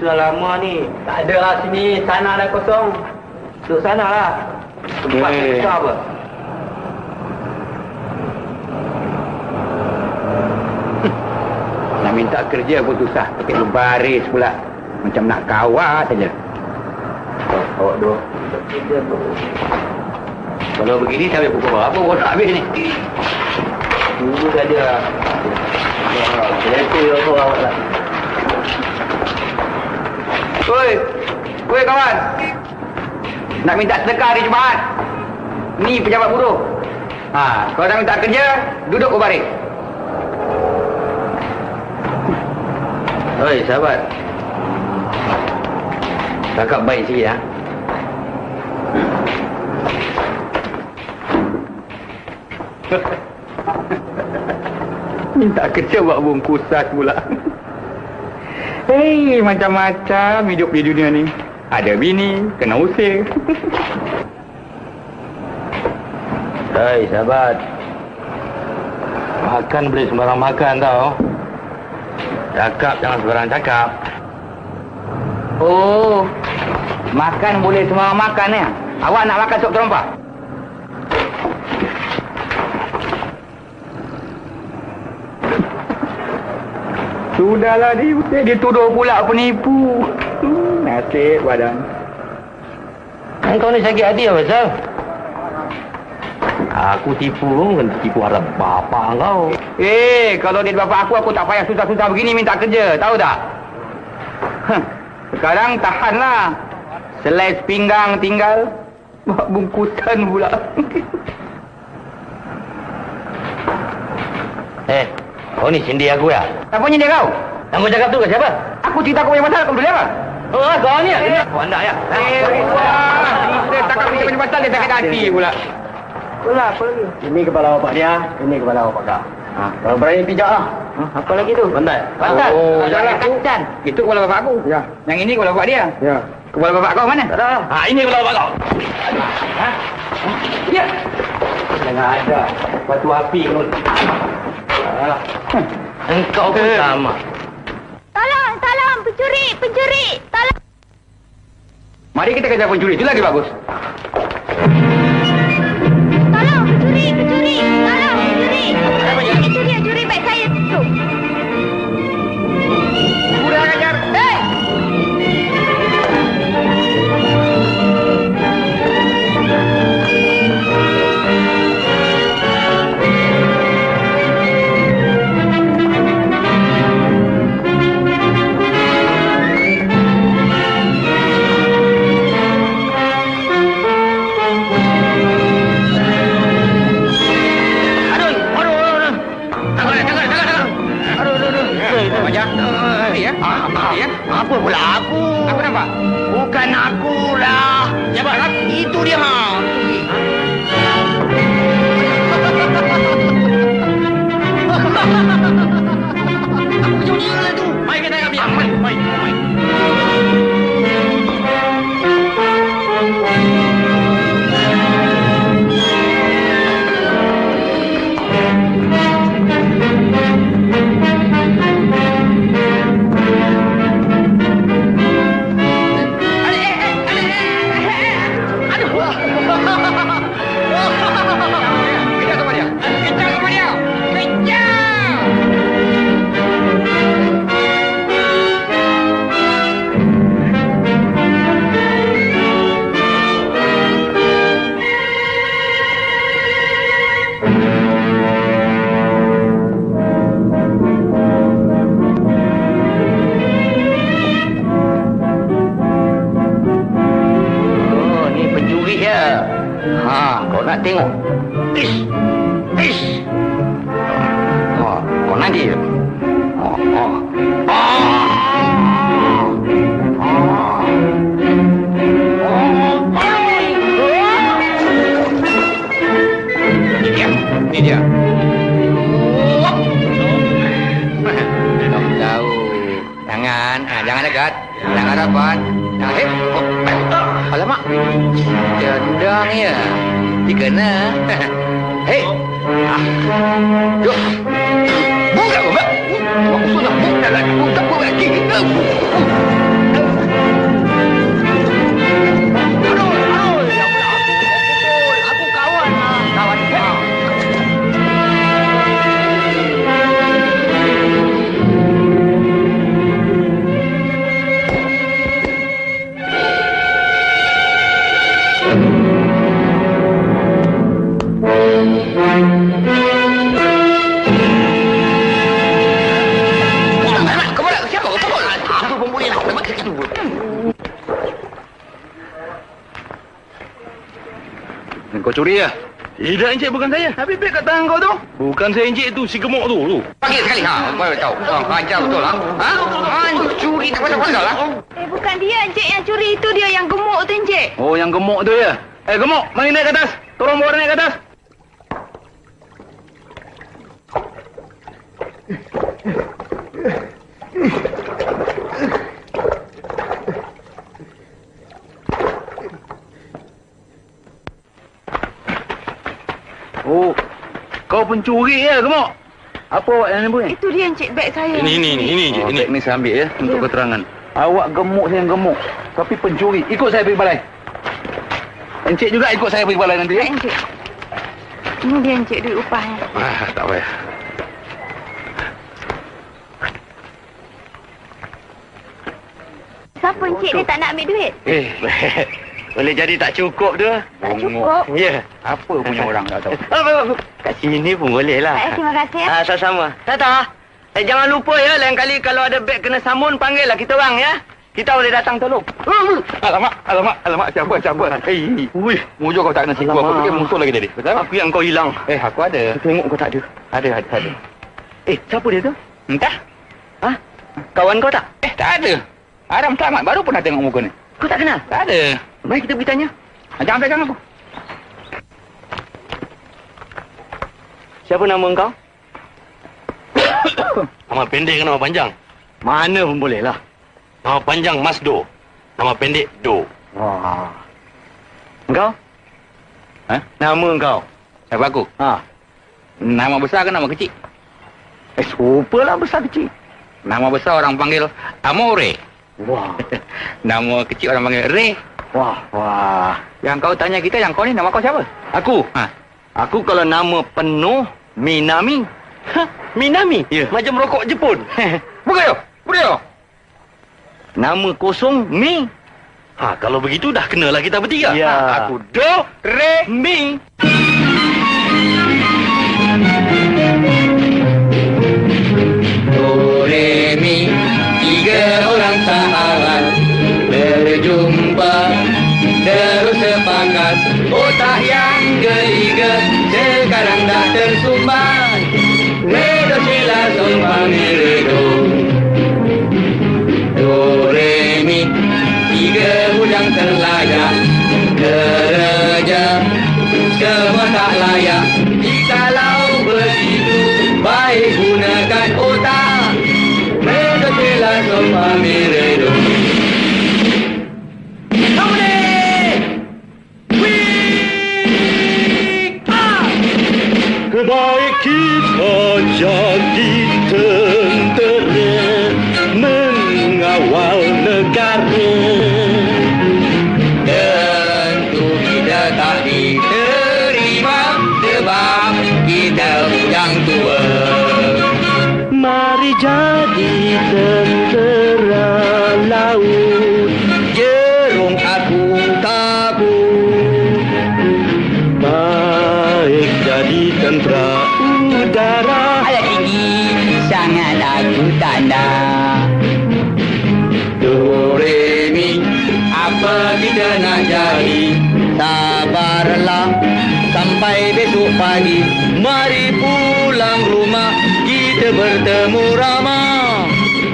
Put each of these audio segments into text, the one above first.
sudah lama ni. Tak ada lah sini. Sana dah kosong. Duduk sana lah. Tempat susah apa? Nak minta kerja pun susah. Pakai berbaris pula. Macam nak kawat saja. Awak dua. Kerja tu. Kalau begini sampai pukul berapa orang nak habis ni? Tunggu saja. Saya awak lah. Woi kawan. Nak minta sedekah hari Jumaat. Ni pejabat buruh. Kalau nak minta kerja, duduk berbaris. Oi, sahabat. Cakap baik sikit ya. Minta kerja buat bungkusan pula. Hei, macam-macam hidup di dunia ni. Ada bini, kena usir. Hei, sahabat. Makan boleh sembarang makan tau. Cakap jangan sembarang cakap. Oh, makan boleh sembarang makan ya? Awak nak makan sup terompa? Sudahlah dia tuduh pula penipu. Nasib badan. Kau ni sakit hati apa pasal? Aku tipu kan tipu harap bapa kau. Kalau dia bapa aku tak payah susah-susah begini minta kerja, tahu tak? Sekarang tahanlah. Selai pinggang tinggal, buat bungkusan pula. Kau ni sindi aku ya? Siapa nyindir kau? Yang kau cakap tu ke siapa? Aku cerita kau punya masalah, kau boleh apa? Kau ni ya? Kau anda ya? Dia cakap punya masalah, dia sakit hati pula. Apa lagi? Ini kepala bapak dia, ini kepala bapak kau. Kalau berani pijak lah. Apa lagi tu? Bantal. Janganlah kacang. Itu kepala bapak aku. Ya. Yang ini kepala bapak dia. Ya. Kepala bapak kau mana? Tak ada. Ini kepala bapak kau. Ya. Jangan ada. Batu api kau. Engkau pun sama. Tolong, pencuri, tolong. Mari kita kejar pencuri, itu lagi bagus. Tolong, pencuri, curi baik saya tu. Kurang ajar. Hei! Apa pula aku? Apa nampak? Bukan aku lah. Siapa? Itu dia. Aku kecil lah tu. Mari kita tengok dia. Mari. Kau nak tengok? Ish. Kau nanti. Ini dia. Tahu. Jangan dekat. Jangan rapat. Alamak. Cenderung ya. Dikena. Hei. Yuk. Buka. Maksudnya buka lagi. Buka lagi. Kau curi ya? Tidak, Encik, bukan saya. Habis beg kat tangan kau tu. Bukan saya, Encik, tu si gemuk tu. Panggil sekali. Kau tahu. Ajar betul lah. Curi tak pasal-pasal lah. Bukan dia Encik yang curi. Itu dia yang gemuk tu Encik. Oh, yang gemuk tu ya? Gemuk, mari naik ke atas. Tolong bawa naik ke atas. Oh, kau pencuri ya, gemuk? Apa awak yang ni? Itu dia Encik, beg saya. Ini, Encik. Ini saya ambil ya, untuk keterangan. Awak gemuk, saya yang gemuk. Tapi pencuri. Ikut saya pergi balai. Encik juga ikut saya pergi balai nanti ya? Encik. Ini dia Encik, duit upahnya. Tak payah. Siapa Encik dia tak nak ambil duit? Boleh jadi tak cukup tu. Tak cukup. Ya. Apa punya orang tak tahu. Kat sini pun boleh lah. Terima kasih ya. Sama-sama. Tata. Jangan lupa ya, lain kali kalau ada beg kena samun, panggil lah kita orang ya. Kita boleh datang tolong. Alamak, siapa? Ui, mujuk kau tak kena siku. Aku fikir musuh lagi tadi. Betul? Aku yang kau hilang. Aku ada. Tengok kau tak ada. Ada. Siapa dia tu? Entah. Kawan kau tak? Tak ada. Adam Selamat baru pernah tengok muka ni. Kau tak kenal? Tak ada. Mari kita pergi tanya. Jangan pegang aku. Siapa nama kau? Nama pendek ke nama panjang? Mana pun boleh lah. Nama panjang Mas Do. Nama pendek Do. Wah. Engkau? Nama kau? Siapa aku? Nama besar ke nama kecil? Serupalah besar kecil. Nama besar orang panggil Amore. Wah. Nama kecil orang panggil Ray. Wah. Yang kau tanya kita, yang kau ni nama kau siapa? Aku? Aku kalau nama penuh, Minami. Minami? Ya. Macam rokok Jepun. Bukan yo. Nama kosong, Mi. Kalau begitu dah kenalah kita bertiga. Ya. Aku Do, Re, Mi. Do, Re, Mi. 3 orang sahabat berjumpa, terus sepakat otak yang geliga sekarang dah tersumbat. Re, do, si, la, sol, fa, mi, re, do. Do, re, mi. 3 bujang terlayak kerja, semua tak layak. Jikalau begitu, baik gunakan otak. Re, do, si, la, sol, fa, mi, re, do. Baik kita jadi tentera mengawal negara. Tentu kita tak diterima sebab kita yang tua. Mari jadi tentera laut. Jerung aku takut. Baik jadi tentera udara. Alat tinggi sangat aku tanda. Do, re, mi. Apa kita nak jadi? Sabarlah sampai besok pagi. Mari pulang rumah, kita bertemu ramah.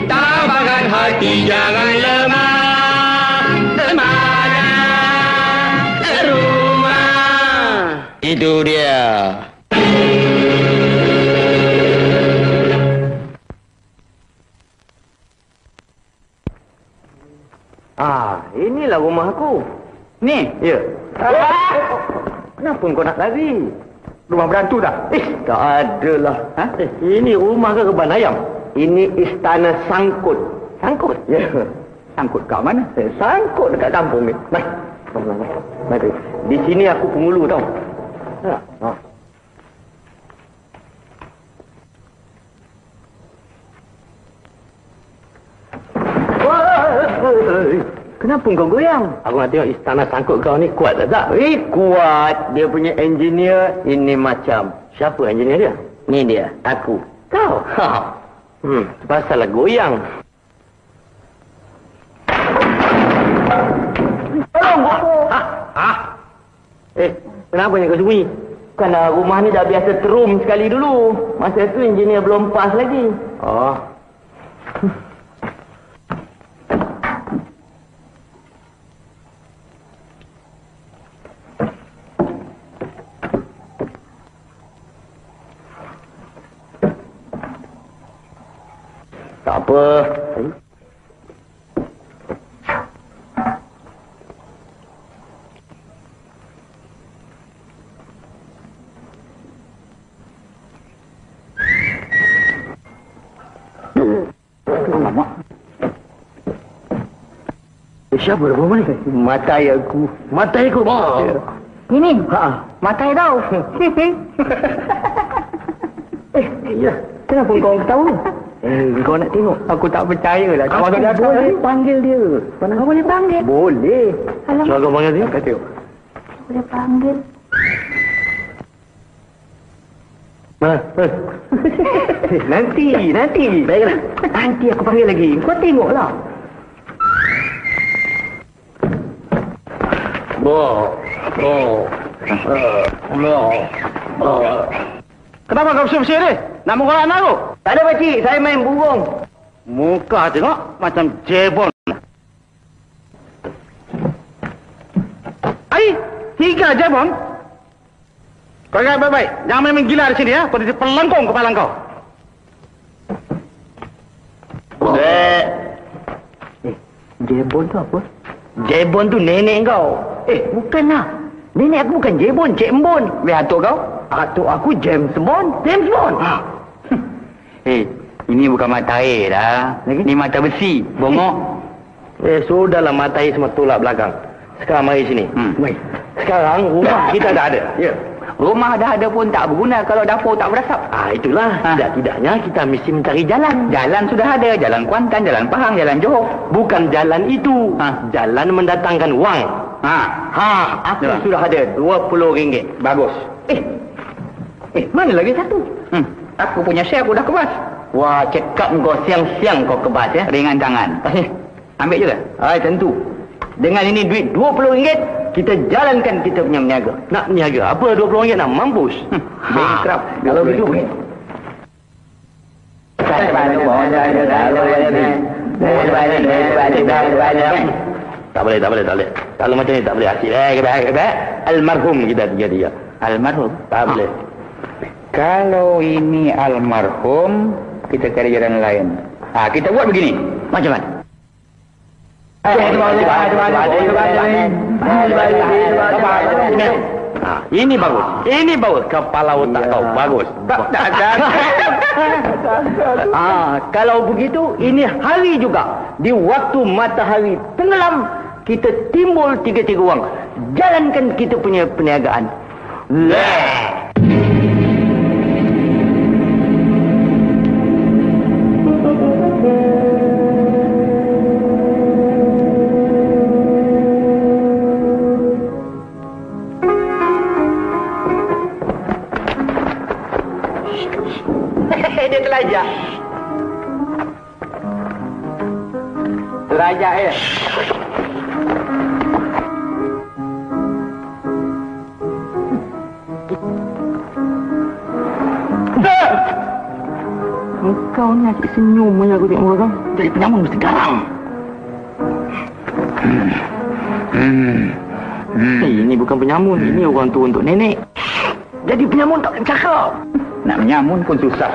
Tabahkan hati, jangan lemah. Semangat rumah. Itu dia. Inilah rumah aku. Ni? Ya. Kenapa kau nak lari? Rumah berantu tak? Tak adalah. Ini rumah ke kebun ayam? Ini istana Sangkut. Sangkut? Ya. Sangkut kat mana? Sangkut dekat kampung ni. Mari. Mari. Di sini aku penghulu tau. Kenapa kau goyang? Aku nak tengok istana Sangkut kau ni kuat tak? Kuat. Dia punya engineer ini macam. Siapa engineer dia? Ni dia. Aku. Kau? Pasal lah goyang. Tolong aku. Kenapa nak kau sembunyi? Kerana rumah ni dah biasa terum sekali dulu. Masa tu engineer belum pas lagi. Oh. Tak apa. Siapa dah bawa ni? Matai aku. Matai aku. Ini? Ha. Matai tau. Ya. Kenapa kau ketawa? Kau nak tengok? Aku tak percaya lah. Kau boleh panggil dia. Kau boleh panggil? Boleh. Alamak. Cuba kau panggil dia. Kau tengok. Boleh panggil. Mana? Nanti. Baiklah. Nanti aku panggil lagi. Kau tengoklah. Kenapa kau bersih-bersih ni? Nak mengolak anak aku? Tak ada pakcik, saya main burung. Muka tengok macam jebon. Ai, 3 jebon? Kau ingat baik-baik. Jangan main gila di sini ya. Kau jadi pelengkung kepala kau. Dek. Jebon tu apa? Jebon tu nenek kau. Bukanlah. Nenek aku bukan Jebon, Cik Embon. Biar atuk kau? Atuk aku James Bond. James Bond? Ini bukan mata air dah. Ini mata besi. Bongok. Sudahlah mata air semua tolak belakang. Sekarang mari sini. Baik. Sekarang rumah kita dah ada. Ya. Rumah dah ada pun tak berguna kalau dapur tak berasap. Itulah. Tidak-tidaknya kita mesti mencari jalan. Jalan sudah ada. Jalan Kuantan, Jalan Pahang, Jalan Johor. Bukan jalan itu. Jalan mendatangkan wang. Aku sudah ada RM20. Bagus. Mana lagi satu? Aku punya share aku dah kebas. Wah, cekap kau siang-siang kau kebas ya. Ringan tangan. Ambil juga. Tentu. Dengan ini duit RM20, kita jalankan kita punya meniaga. Nak meniaga apa RM20 nak mampus? Bankrupt. Kalau begitu. Tak boleh. Kalau macam ni tak boleh hasil. Almarhum kita tiga. Almarhum? Tak boleh. Kalau ini almarhum, kita cari jalan lain. Kita buat begini. Macam mana? Ini bagus. Kepala otak kau bagus. Kalau begitu, ini hari juga. Di waktu matahari tenggelam, kita timbul tiga-tiga wang. Jalankan kita punya perniagaan. Dia terlajak. Terlajak ya. Kau ni asyik senyum aja aku tengok muka kau. Jadi penyamun mesti garang. Ini bukan penyamun, ini orang tua untuk nenek. Jadi penyamun tak cakap. Nak menyamun pun susah.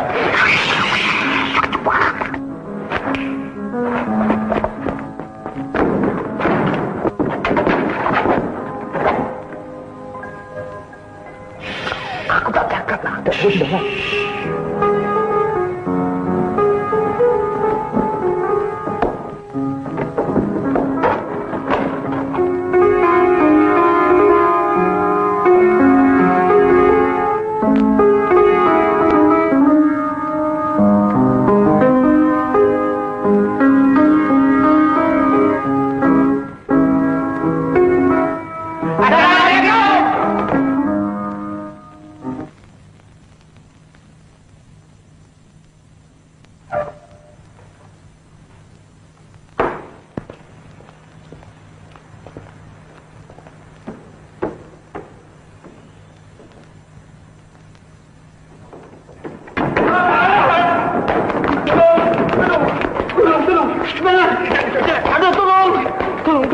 Aku tak cakap lah. Tak boleh lah.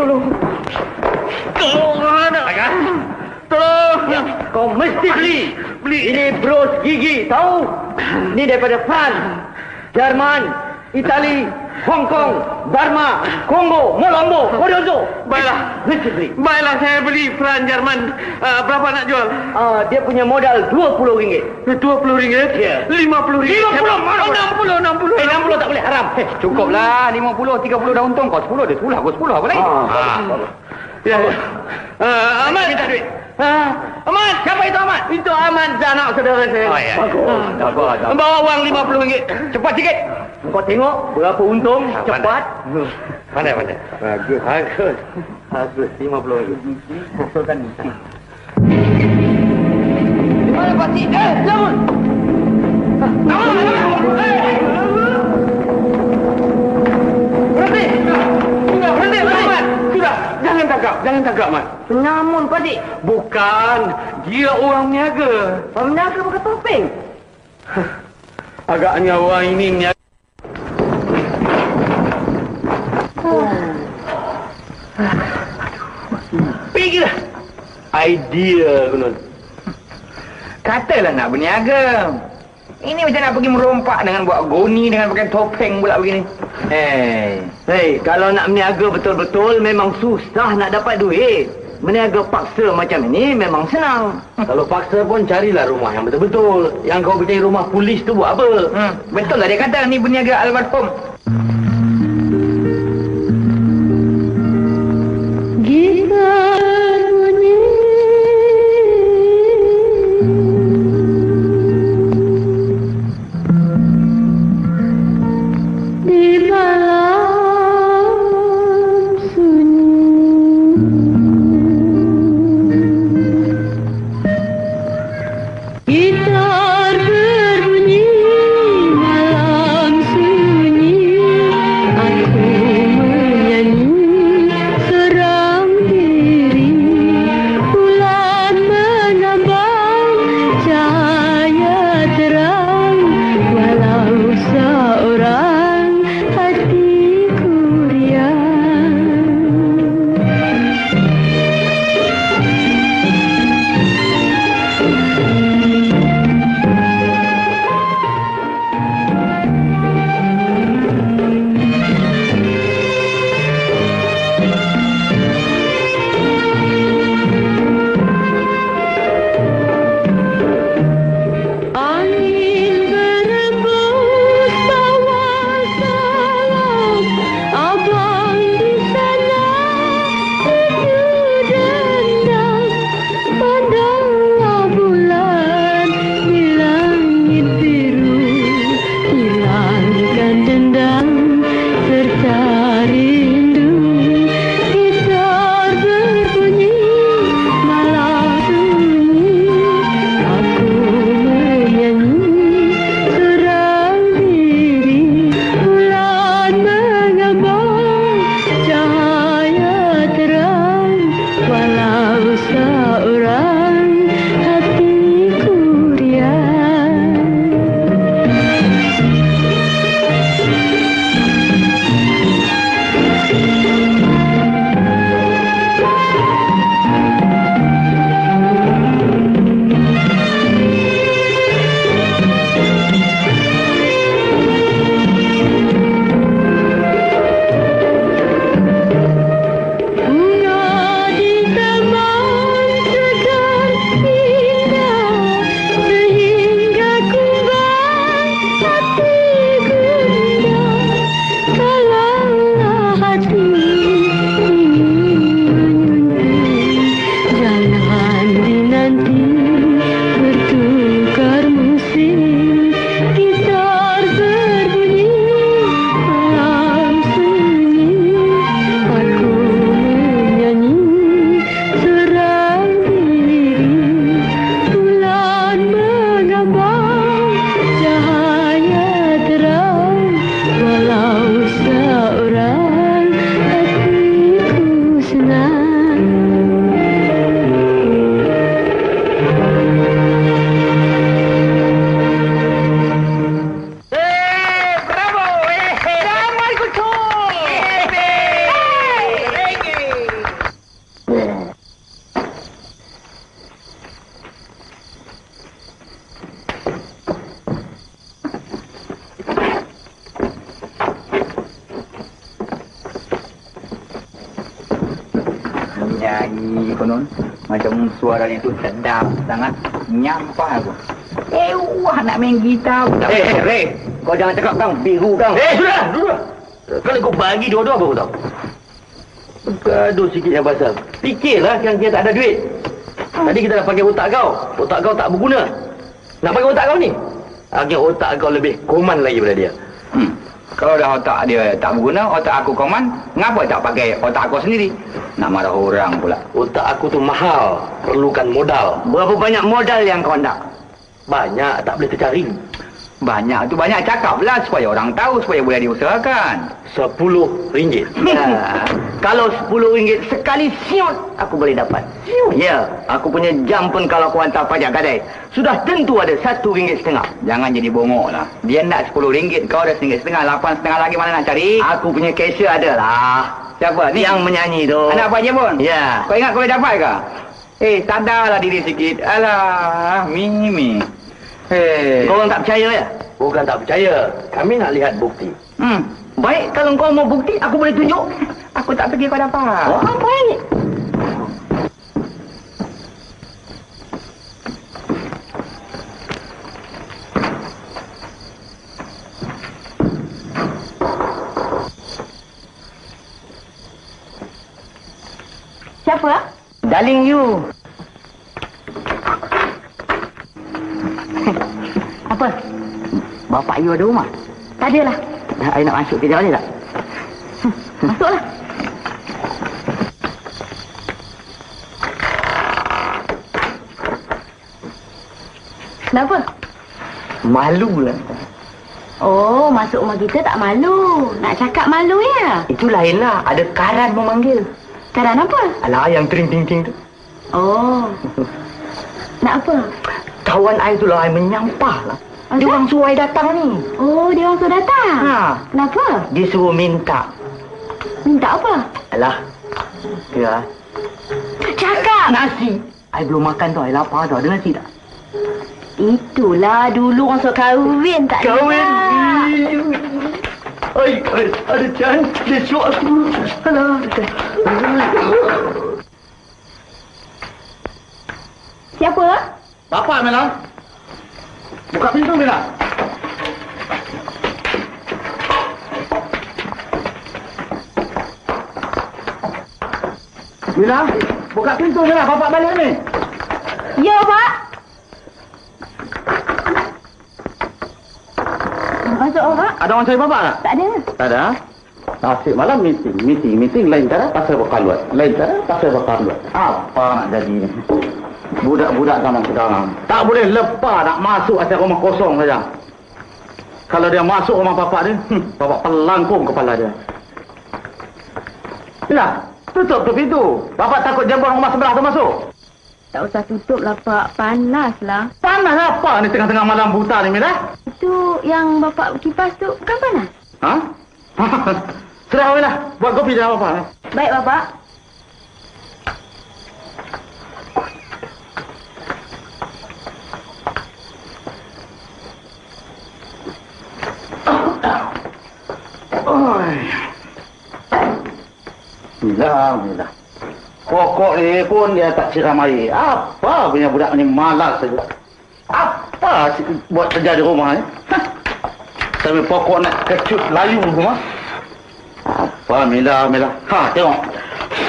Tolong. Kau mesti beli. Ini bros gigi, tahu? Ini daripada France, Jerman, Itali, Hong Kong, Burma, Kongo, Molombo, Kodozo. Baiklah. Mesti beli. Baiklah, saya beli France Jerman. Berapa nak jual? Dia punya modal RM20. RM20? Ya. RM50. 50. 60 tak boleh, haram. Cukuplah 50, 30 dah untung. Kau 10 dia 10, aku 10 apa lagi? Ya. Ahmad. Minta duit. Ahmad. Siapa itu Ahmad? Itu Ahmad, anak saudara saya. Bagus. Bawa wang RM50. Cepat sikit. Kau tengok berapa untung. Cepat. Pandai. Bagus. RM50. Masukkan. Di mana Pak Cik? Bangun. Berhenti. Sudah. Jangan tangkap, Mat. Penyamun Pak Cik. Bukan. Dia orang niaga. Penyaga pakai topeng. Agaknya orang ini niaga. Pergilah. Idea Gunun. Katalah nak berniaga. Ini macam nak pergi merompak dengan buat goni dengan pakai topeng pula begini. Hei, kalau nak berniaga betul-betul memang susah nak dapat duit. Berniaga paksa macam ini memang senang. Kalau paksa pun carilah rumah yang betul-betul. Yang kau percaya rumah polis tu buat apa? Betul lah dia kata ni berniaga almarhum. Gitar berbunyi malam sunyi. konon. Macam suara itu sedap sangat. Nyampah aku. Wah nak main gitar. Ray, kau jangan cakap kang biru kang. Sudah. Kalau kau bagi dua-dua apa kau tahu? Gaduh sikit yang pasal. Fikirlah yang dia tak ada duit. Tadi kita dah pakai otak kau. Otak kau tak berguna. Nak pakai otak kau ni? Akhirnya otak kau lebih koman lagi daripada dia. Kalau dah otak dia tak berguna, otak aku koman, ngapa tak pakai otak aku sendiri? Nak marah orang pula. Otak aku tu mahal, perlukan modal. Berapa banyak modal yang kau nak? Banyak, tak boleh tercari. Banyak tu banyak cakap lah supaya orang tahu, supaya boleh diusahakan. RM10. Ya, kalau RM10 sekali siut, aku boleh dapat. Siut? Ya, aku punya jam pun kalau aku hantar pajak gadai, sudah tentu ada RM1.5. Jangan jadi bongok lah. Dia nak RM10, kau ada RM1.5, RM8.5 lagi mana nak cari? Aku punya cashier ada lah. Siapa ni? Yang menyanyi tu. Anak Pak Jebon? Ya. Kau ingat kau boleh dapat ke? Sadarlah diri sikit. Alah, Mimi. Kau orang tak percaya ya? Bukan tak percaya. Kami nak lihat bukti. Baik, kalau kau mau bukti, aku boleh tunjuk. Aku tak pergi kau dapat. Baik. Siapa? Darling you. Apa? Bapak you ada rumah? Tak adalah. I nak masuk kejap ni tak? Masuklah. Kenapa? Malu lah. Oh, masuk rumah kita tak malu. Nak cakap malu ya? Itu lain lah. Ada karan memanggil. Karan apa? Alah, yang tering-ting-ting tu. Oh. Nak apa? Kawan I tu lah, I menyampah lah. Dia Asal? orang suruh I datang ni. Oh, dia orang suruh datang? Kenapa? Dia suruh minta. Minta apa? Alah. Ya. Cakap! Nasi. I belum makan tu, I lapar tu. Ada nasi tak? Itulah dulu orang suruh kahwin tak Kahwin? Ay, ada cantik suat aku. Alah. Siapa? Bapak Mela. Buka pintu Mela. Mela, buka pintu Mela. Bapak balik ni. Ya, Pak. Masuk, Pak. Ada orang cari bapak tak? Tak ada. Tak ada. Nasib malam meeting lain cara pasal bakal buat. Lain cara pasal bakal buat. Apa nak jadi ni? Budak-budak zaman sekarang tak boleh lepas nak masuk asal rumah kosong saja. Kalau dia masuk rumah bapak dia, bapak pelangkung kepala dia. Yalah, tutup tu pintu. Bapak takut jambon rumah sebelah tu masuk. Tak usah tutup lah, Pak. Panas lah. Panas apa ni tengah-tengah malam buta ni, Mila? Itu yang bapak kipas tu bukan panas? Ha? Sudah, Mila. Buat kopi dah bapak. Baik, Bapak. Mila. Pokok ni pun dia tak siram air. Apa punya budak ni malas saja. Apa buat kerja di rumah ni? Sampai pokok nak kecut layu rumah. Apa Mila. Ha, tengok.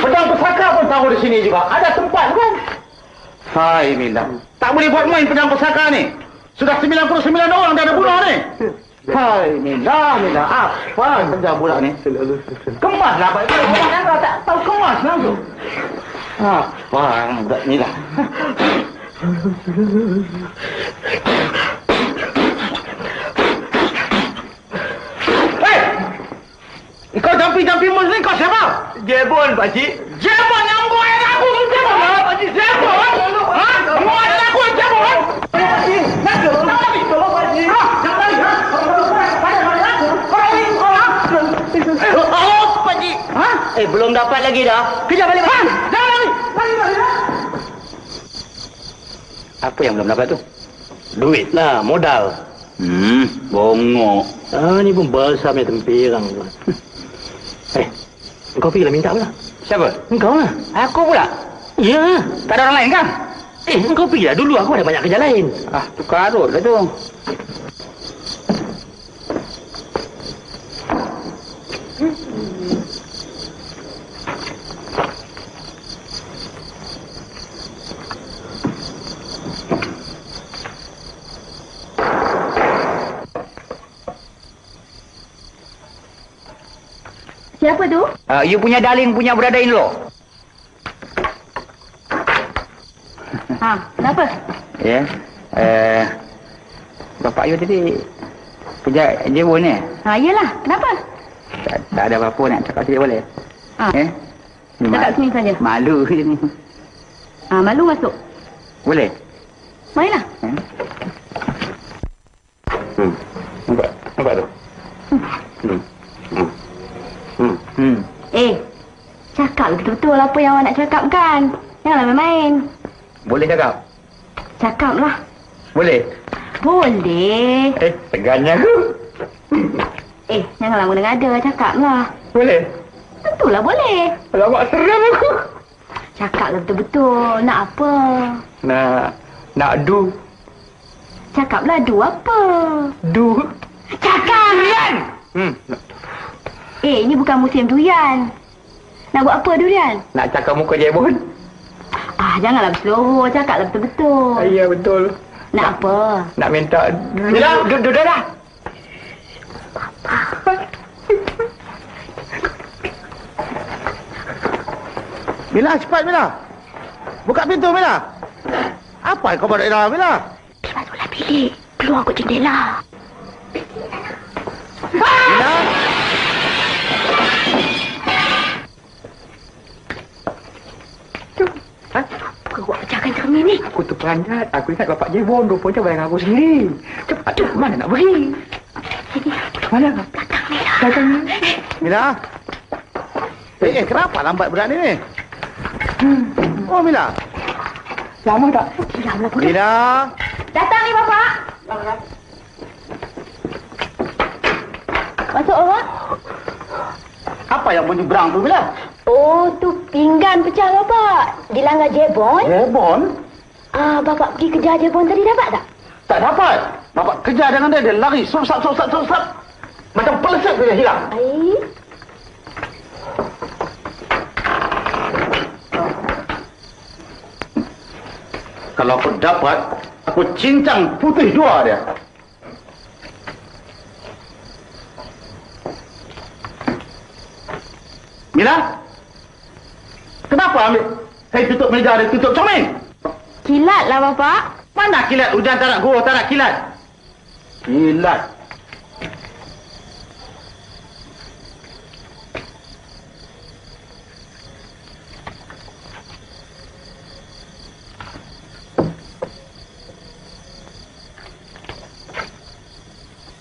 Pedang pusaka pun tahu di sini juga. Ada tempat kan? Hai Mila. Tak boleh buat main pedang pusaka ni. Sudah 99 orang dah ada bunuh ni. Hai Mila. Apa kerja budak ni? Kemas lah. Orang tak tahu kemas langsung. Apa budak Mila? Kau jampi-jampi mus ni kau siapa? Jebon, Pakcik. Jebon yang buat aku tu Jebon. Pakcik, Jebon? Ha? Buat aku Jebon? Pakcik, nak tolong Pakcik. Jangan lari. Oh, Pakcik. Ha? Belum dapat lagi dah. Kejar balik, Pakcik. Jangan lari. Apa yang belum dapat tu? Duit lah, modal. Bongok. Ni pun basah punya tempirang tu. Kau pergilah minta pula. Siapa? Engkau lah. Aku pula? Ya. Tak ada orang lain kan? Kau pergilah dulu. Aku ada banyak kerja lain. Tu karut lah tu. Siapa tu? You punya darling punya brother-in-law. Kenapa? Ya. Bapak you tadi kerja Jewon ni. Yelah. Kenapa? Tak ada apa-apa nak cakap sikit boleh? Cakap sini saja. Malu je ni. Malu masuk. Boleh? Marilah. Nampak tu? Cakap betul-betul apa yang awak nak cakap kan? Janganlah main-main. Boleh cakap? Cakaplah. Boleh? Boleh. Tegannya aku. Janganlah mengada-ngada. Cakaplah. Boleh? Tentulah boleh. Alamak, seram aku. Cakaplah betul-betul. Nak apa? Nak do. Cakaplah do apa? Do. Cakap! Durian! Ini bukan musim durian. Nak buat apa durian? Nak cakap muka Jebon? Janganlah berseloroh. Cakaplah betul-betul. Ya, betul. Nak apa? Nak minta... Dah dah. Mila, cepat Mila. Buka pintu Mila. Apa kau buat dalam Mila? Masuklah bilik. Keluar kot jendela. Mila. Kau buat pecahkan cermin ni. Aku terperanjat. Aku ingat bapak Jebon. Rupanya bayang aku sendiri. Cepat. Mana nak pergi? Sini. Mana? Belakang ni lah. Belakang ni. Mila. Kenapa lambat berat ni? Oh Mila. Lama tak? Diamlah bodoh. Mila. Datang ni bapak. Masuk orang. Apa yang bunyi berang tu Mila? Tu pinggan pecah bapak. Dilanggar Jebon. Jebon? Bapak pergi kejar Jebon tadi dapat tak? Tak dapat. Bapak kejar dengan dia lari. Susap. Macam pelesat dia hilang. Kalau aku dapat, aku cincang putih dua dia. Mila? Kenapa ambil? Saya tutup meja dia, tutup cermin. Kilat lah bapak. Mana kilat? Hujan tak nak gua, tak nak kilat. Kilat.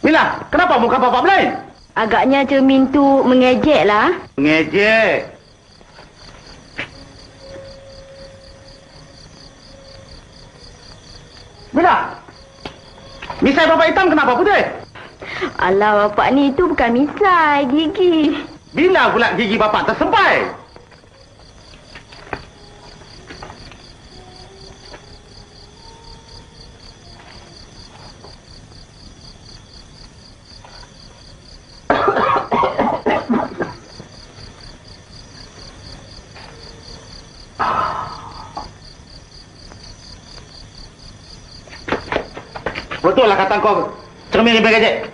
Mila, kenapa muka bapak berlain? Agaknya cermin tu mengejek lah. Mengejek. Mila, misai bapak hitam kenapa putih? Alah bapak ni itu bukan misai, gigi. Bila pula gigi bapak tersempai? Betul lah kata kau cermin ni bergejek.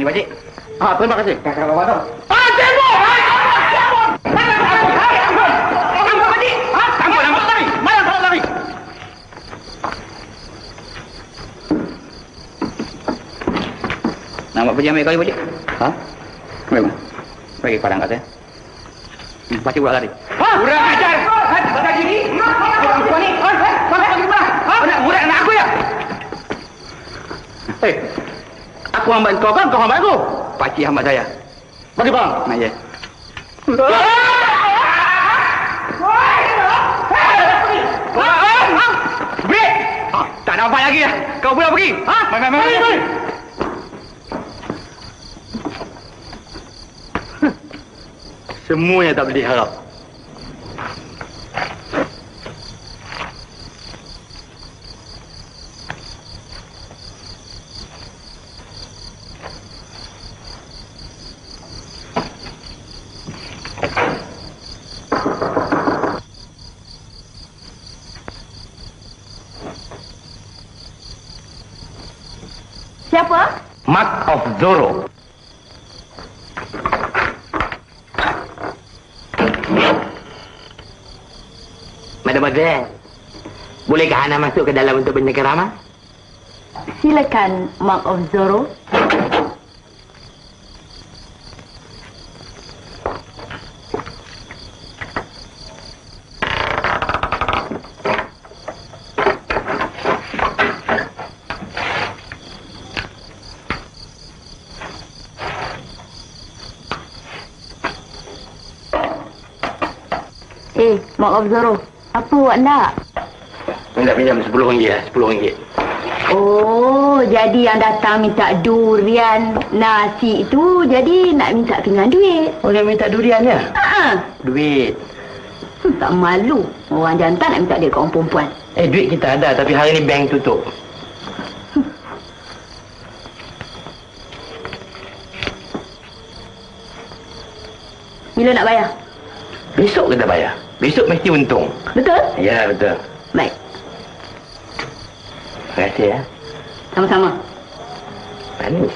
Ni pakcik. Terima kasih. Kakak bawa tau. Jebon! Jebon! Nampak pakcik? Nampak lari. Mana tak lari? Nampak pergi ambil kayu pakcik? Ha? Memang. Bagi padang kat saya. Baca ulang tadi. Kurang ajar! Baca gini! Kau ni! Bagi mana? Nak murid anak aku ya? Hei! Aku hambat kau kan? Kau hambat aku? Pakcik hambat saya. Bagi bang! Nak ya? Break! Tak nampak lagi ya? Kau boleh pergi? Ha? Mari! Semua yang tak boleh diharap. Siapa? Mark of Zorro. Mademoiselle, bolehkah Ana masuk ke dalam untuk menjaga ramah? Silakan, Mark of Zorro. Mark of Zorro, apa awak nak? Minta pinjam RM10 ya, RM10. Oh, jadi yang datang minta durian nasi itu, jadi nak minta pinggan duit. Oh, dia minta durian ya? Duit. Tak malu. Orang jantan nak minta dia kat orang perempuan. Duit kita ada, tapi hari ni bank tutup. Bila nak bayar? Besok kita bayar. Besok mesti untung. Betul? Ya, betul. Baik. Terima kasih ya. Sama-sama. Manis.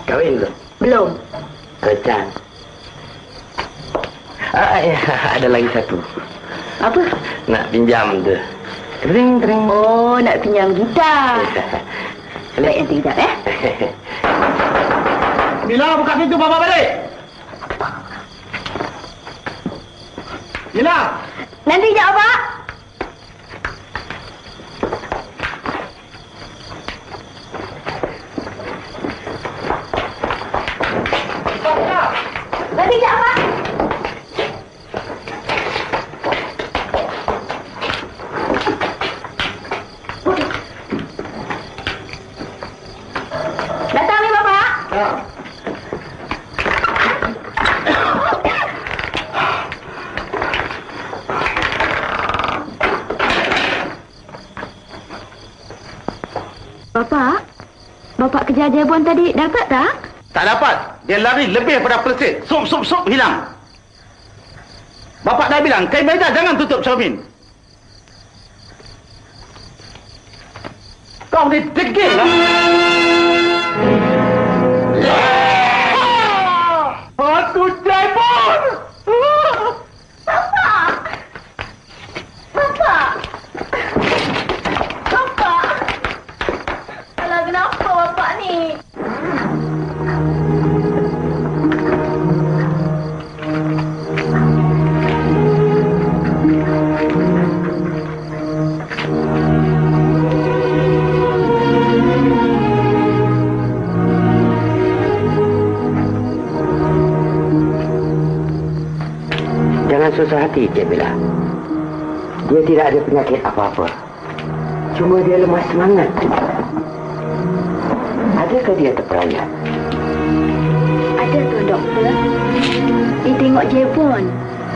Kahwin tu? Belum. Recan. Ya, ada lagi satu. Apa? Nak pinjam tu. Tering. Oh, nak pinjam gitar. Baik, nanti kejap Mila, buka pintu Bapak balik. Mila. Nanti kejap, Pak. Nanti kejap, Pak. Datang ni, Bapak. Ya. Bapak kejar Jebon tadi, dapat tak? Tak dapat. Dia lari lebih pada persit. Sup, hilang. Bapak dah bilang, kain meja jangan tutup cermin. Kau ni degil lah. Aku Jebon! Kenapa bapak ni? Jangan susah hati, Cik Bella. Dia tidak ada penyakit apa-apa. Cuma dia lemah semangat. Adakah dia terperanjat? Ada tu, doktor. Dia tengok Jebon.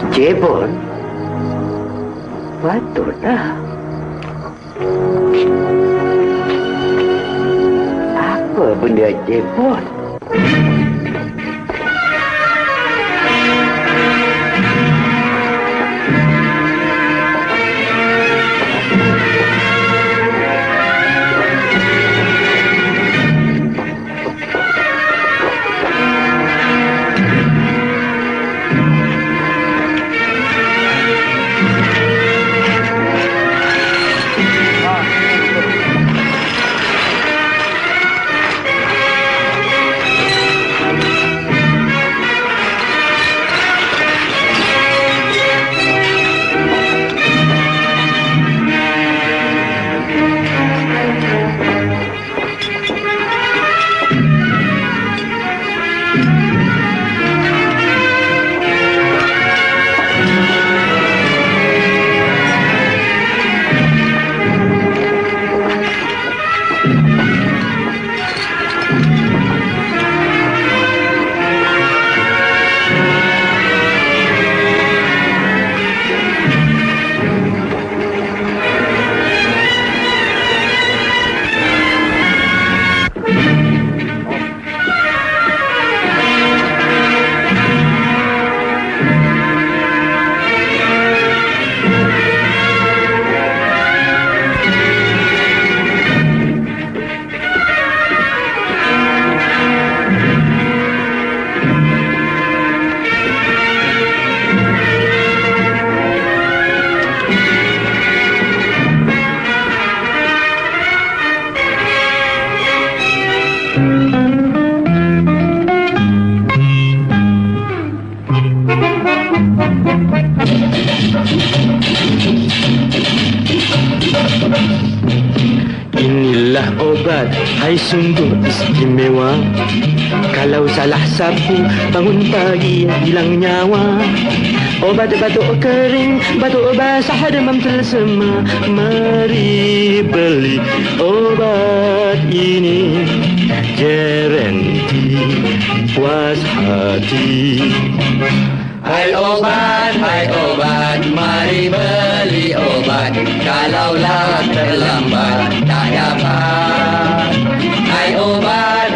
Jebon? Patutlah. Apa benda Jebon? Hai sungguh istimewa, kalau salah sapu bangun pagi hilang nyawa. Obat batuk kering, batuk basah, demam tersema. Mari beli obat ini, garanti puas hati. Hai obat, mari beli obat. Kalaulah terlambat tak dapat. Hai obat,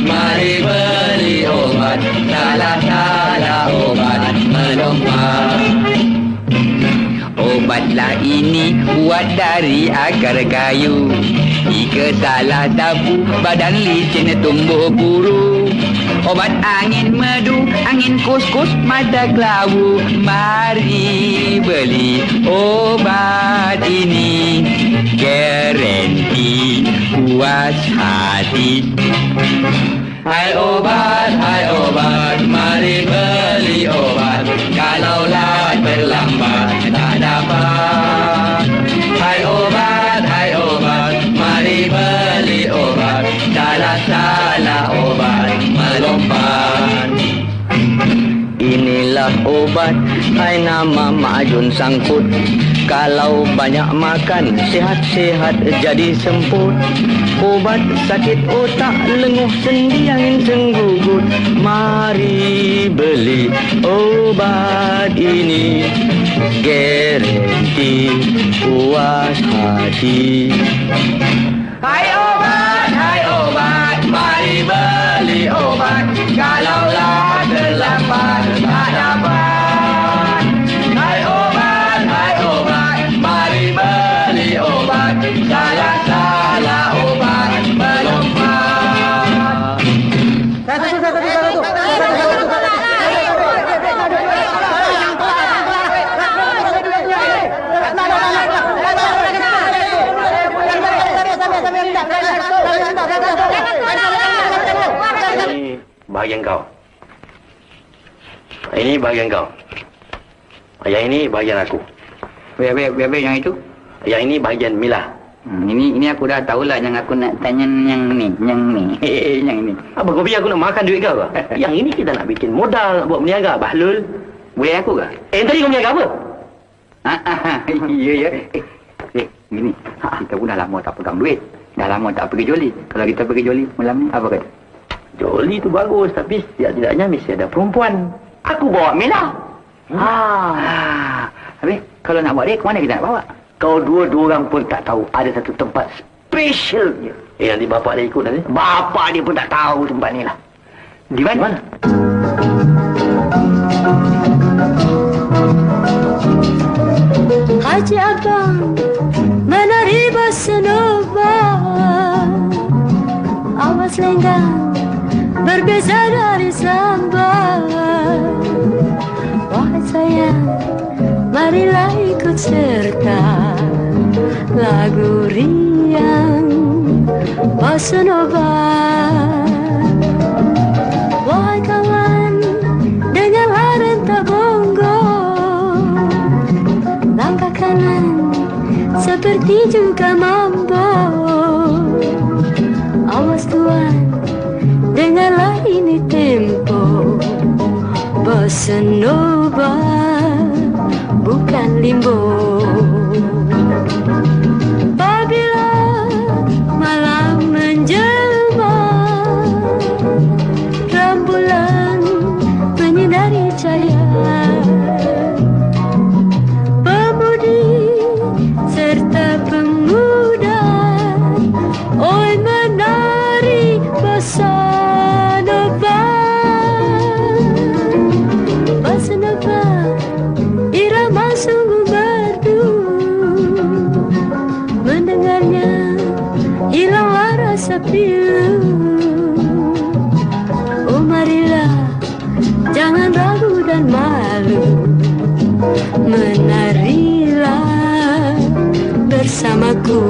mari beli obat. Salah obat melompat. Obatlah ini buat dari akar kayu. Jika salah sapu, badan licin tumbuh buru. Obat angin medu, angin kus-kus, mata kelabu. Mari beli obat ini, garanti puas hati. Hai obat, mari beli obat. Kalaulah terlambat tak dapat. Hai obat, mari beli obat. Salah obat melompat. Inilah obat, hai nama Majun Sangkut. Kalau banyak makan, sehat-sehat jadi semput. Obat sakit otak, lenguh sendi, angin senggugut. Mari beli obat ini, garanti puas hati. Hai obat, mari beli obat. Kalaulah terlambat tak dapat. Hai obat, mari beli obat. Salah obat melompat. Bahagian kau. Ini bahagian kau. Yang ini bahagian aku. Biar yang itu. Yang ini bahagian Mila. Ini aku dah tahulah yang aku nak tanya yang ni. Yang ini. Apa kau biar aku nak makan duit kau ke? Yang ini kita nak bikin modal, nak buat berniaga. Bahlul. Boleh aku ke? Tadi kau berniaga apa? Ya. Gini. Kita pun dah lama tak pegang duit. Dah lama tak pergi joli. Kalau kita pergi joli malam ni, apa kata? Joli tu bagus, tapi setidak-tidaknya mesti ada perempuan. Aku bawa Mila. Habis, kalau nak bawa dia, ke mana kita nak bawa? Kau dua-dua orang pun tak tahu ada satu tempat specialnya. Nanti bapak dia ikut nanti. Bapak dia pun tak tahu tempat ni lah. Di mana? Haji Abang menari bossa nova, awas lenggang berbeza dari samba. Wahai sayang, marilah ikut serta lagu riang bossa nova. Wahai kawan, dengarlah rentah bongo, langkah kanan seperti juga mambo. Awas tuan, dengarlah ini tempo bossa nova, bukan limbo. Apabila malam menjelma, rembulan menyinari cahaya, pemudi serta pemuda, oi menari bossa nova. Bossa nova, irama sungguh merdu, mendengarnya hilanglah rasa pilu. Oh marilah, jangan ragu dan malu, menarilah bersamaku.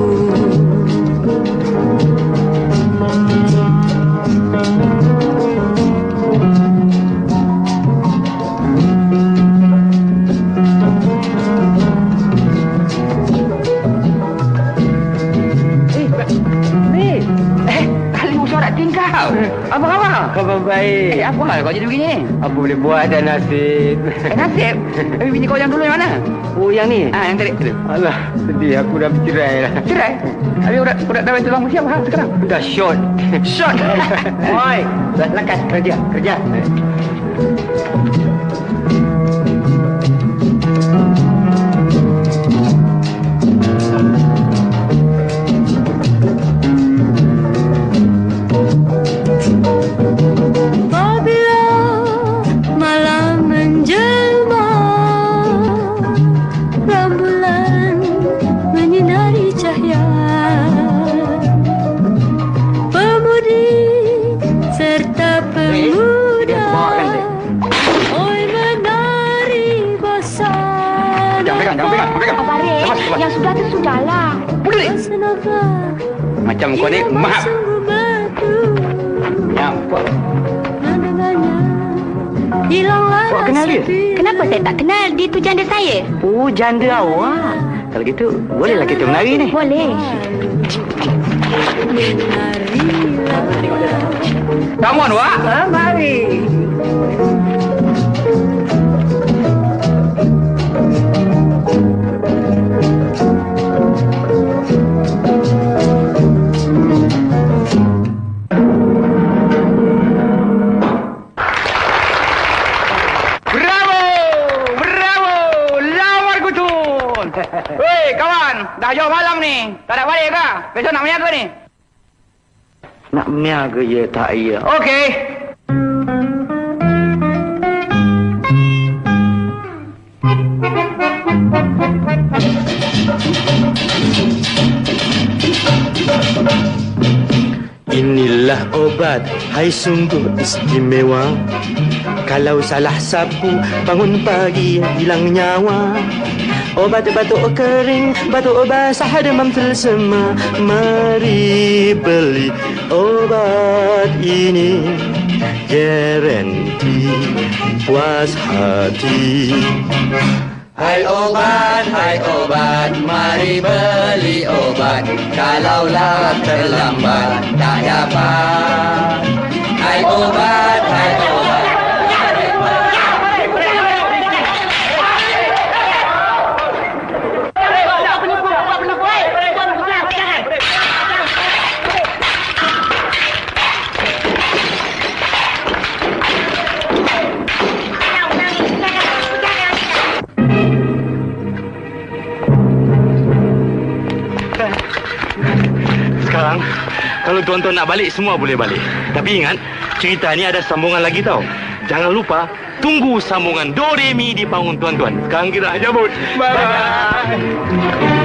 Apa khabar? Khabar baik. Apa hal kau jadi begini? Apa boleh buat dan nasib. Nasib? Bini kau yang dulu yang mana? Oh, yang ni? Yang tadi tu. Alah, sedih aku dah bercerai lah. Cerai? Habis udah dah tulang siapa sekarang? Dah short. Shot. Oi, dah lekas kerja. Apabila malam menjelma, rembulan menyinari cahaya, pemudi serta pemuda, oi menari bersama. Jangan pegang. Abang Red, yang sudah tu sudahlah. Macam kau ni mahal. Apa? Hilanglah Awak kenal dia? Kenapa saya tak kenal? Dia tu janda saya. Oh, janda awak. Kalau gitu, bolehlah kita menari ni. Boleh. Come on, Wak. Mari. Woi, kawan, dah jauh malam ni. Tak nak balik ke? Besok nak menyaga ni? Nak menyaga je tak ya. Okey. Inilah obat, hai sungguh istimewa. Kalau salah sapu, bangun pagi hilang nyawa. Obat batuk kering, batuk basah, demam selsema. Mari beli obat ini, garanti puas hati. Hai obat, mari beli obat. Kalaulah terlambat, tak dapat. Hai obat, mari beli. Sekarang, kalau tuan-tuan nak balik, semua boleh balik. Tapi ingat, cerita ni ada sambungan lagi tau. Jangan lupa, tunggu sambungan Do Re Mi di panggung tuan-tuan. Sekarang kita nak cabut. Bye-bye.